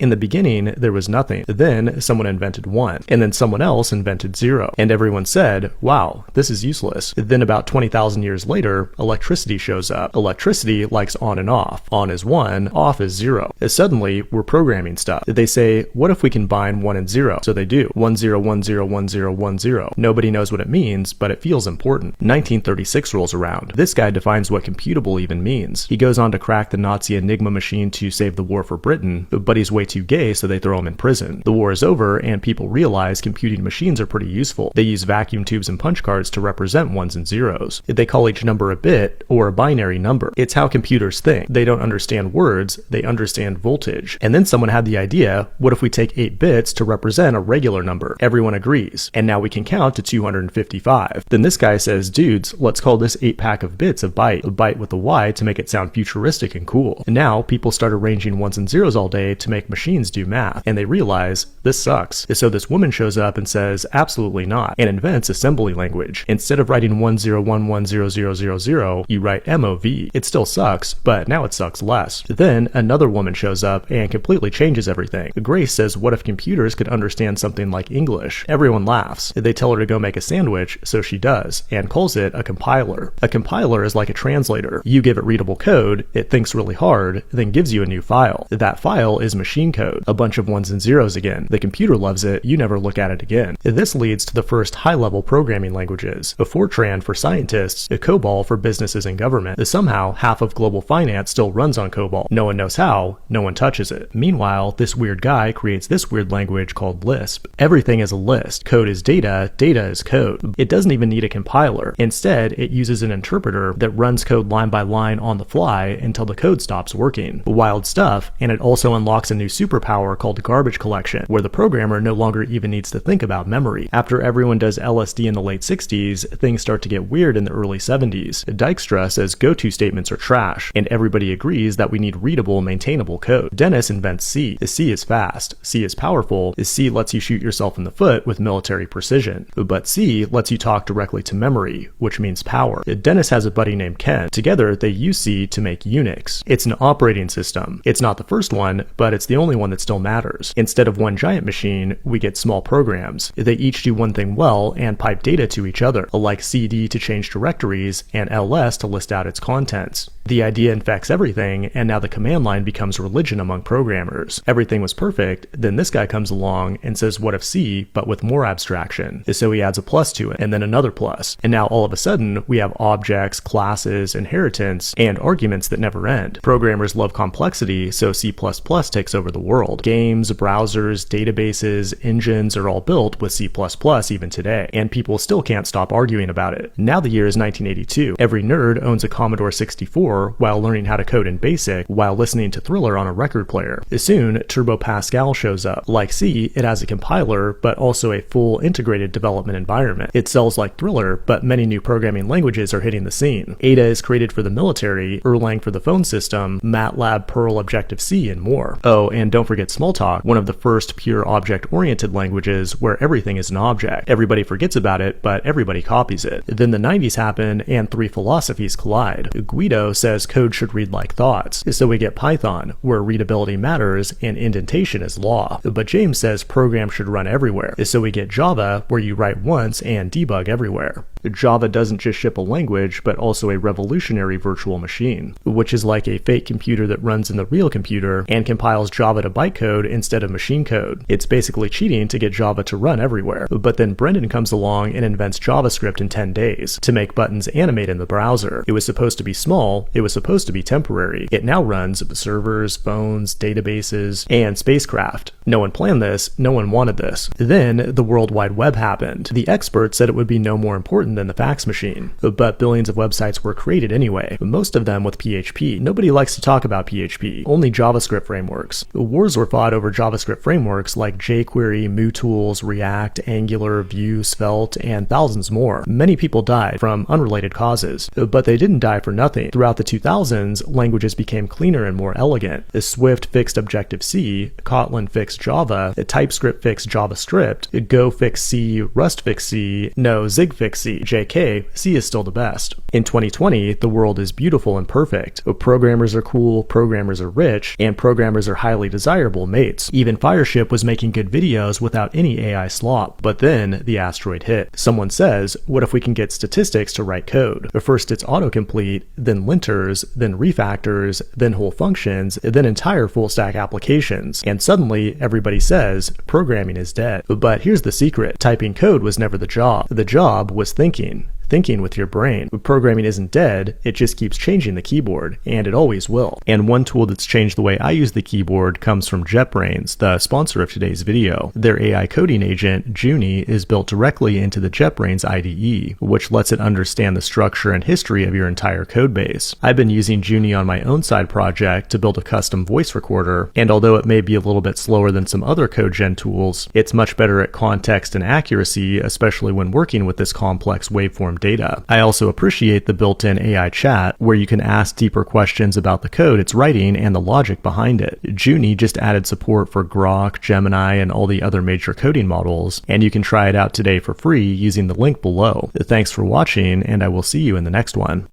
In the beginning, there was nothing. Then someone invented 1, and then someone else invented 0, and everyone said, wow, this is useless. Then about 20,000 years later, electricity shows up. Electricity likes on and off. On is 1, off is 0. Suddenly, we're programming stuff. They say, what if we combine 1 and 0? So they do. 1 0 1 0 1 0 1 0. Nobody knows what it means, but it feels important. 1936 rolls around. This guy defines what computable even means. He goes on to crack the Nazi Enigma machine to save the war for Britain, but he's way too gay, so they throw him in prison. The war is over, and people realize computing machines are pretty useful. They use vacuum tubes and punch cards to represent 1s and 0s. They call each number a bit or a binary number. It's how computers think. They don't understand words, they understand voltage. And then someone had the idea, what if we take 8 bits to represent a regular number? Everyone agrees. And now we can count to 255. Then this guy says, dudes, let's call this 8-pack of bits a byte with a Y to make it sound futuristic and cool. And now people start arranging 1s and 0s all day to make machines do math. And they realize, this sucks. So this woman shows up and says, absolutely not, and invents assembly language. Instead of writing 10110000, you write MOV. It still sucks, but now it sucks less. Then another woman shows up and completely changes everything. Grace says, what if computers could understand something like English? Everyone laughs. They tell her to go make a sandwich, so she does, and calls it a compiler. A compiler is like a translator. You give it readable code, it thinks really hard, then gives you a new file. That file is machine code, a bunch of 1s and 0s again. The computer loves it, you never look at it again. This leads to the first high-level programming languages. A Fortran for scientists, a COBOL for businesses and government. Somehow, half of global finance still runs on COBOL. No one knows how, no one touches it. Meanwhile, this weird guy creates this weird language called Lisp. Everything is a list. Code is data, data is code. It doesn't even need a compiler. Instead, it uses an interpreter that runs code line by line on the fly until the code stops working. Wild stuff, and it also unlocks a new superpower called garbage collection, where the programmer no longer even needs to think about memory. After everyone does LSD in the late 60s, things start to get weird in the early 70s. Dijkstra says go-to statements are trash, and everybody agrees that we need readable, maintainable code. Dennis invents C. C is fast, C is powerful, C lets you shoot yourself in the foot with military precision. But C lets you talk directly to memory, which means power. Dennis has a buddy named Ken. Together, they use C to make Unix. It's an operating system. It's not the first one, but it's the only one that still matters. Instead of one giant machine, we get small programs. They each do one thing well and pipe data to each other, like CD to change directories and LS to list out its contents. The idea infects everything, and now the command line becomes religion among programmers. Everything was perfect, then this guy comes along and says what if C, but with more abstraction. So he adds a plus to it, and then another plus. And now all of a sudden, we have objects, classes, inheritance, and arguments that never end. Programmers love complexity, so C++ takes over the world. Games, browsers, databases, engines are all built with C++ even today, and people still can't stop arguing about it. Now the year is 1982. Every nerd owns a Commodore 64 while learning how to code in BASIC while listening to Thriller on a record player. Soon, Turbo Pascal shows up. Like C, it has a compiler, but also a full integrated development environment. It sells like Thriller, but many new programming languages are hitting the scene. Ada is created for the military, Erlang for the phone system, MATLAB, Perl, Objective-C, and more. Oh, and don't forget Smalltalk, one of the first pure object-oriented languages where everything is an object. Everybody forgets about it, but everybody copies it. Then the 90s happen, and three philosophies collide. Guido says code should read like thoughts, so we get Python, where readability matters and indentation is law. But James says programs should run everywhere, so we get Java, where you write once and debug everywhere. Java doesn't just ship a language, but also a revolutionary virtual machine, which is like a fake computer that runs in the real computer and compiles Java to bytecode instead of machine code. It's basically cheating to get Java to run everywhere. But then Brendan comes along and invents JavaScript in 10 days to make buttons animate in the browser. It was supposed to be small, it was supposed to be temporary. It now runs servers, phones, databases, and spacecraft. No one planned this, no one wanted this. Then the World Wide Web happened. The experts said it would be no more important than the fax machine, but billions of websites were created anyway, most of them with PHP. Nobody likes to talk about PHP, only JavaScript frameworks. Wars were fought over JavaScript frameworks like jQuery, MooTools, React, Angular, Vue, Svelte, and thousands more. Many people died from unrelated causes, but they didn't die for nothing. Throughout the 2000s, languages became cleaner and more elegant. Swift fixed Objective-C, Kotlin fixed Java, TypeScript fixed JavaScript, Go fixed C, Rust fixed C, Zig fixed C. JK, C is still the best. In 2020, the world is beautiful and perfect. Programmers are cool, programmers are rich, and programmers are highly desirable mates. Even Fireship was making good videos without any AI slop. But then the asteroid hit. Someone says, what if we can get statistics to write code? First it's autocomplete, then linters, then refactors, then whole functions, then entire full stack applications. And suddenly everybody says programming is dead. But here's the secret. Typing code was never the job. The job was thinking with your brain. Programming isn't dead, it just keeps changing the keyboard, and it always will. And one tool that's changed the way I use the keyboard comes from JetBrains, the sponsor of today's video. Their AI coding agent, Junie, is built directly into the JetBrains IDE, which lets it understand the structure and history of your entire codebase. I've been using Junie on my own side project to build a custom voice recorder, and although it may be a little bit slower than some other code gen tools, it's much better at context and accuracy, especially when working with this complex waveform data. I also appreciate the built-in AI chat, where you can ask deeper questions about the code it's writing and the logic behind it. Junie just added support for Grok, Gemini, and all the other major coding models, and you can try it out today for free using the link below. Thanks for watching, and I will see you in the next one.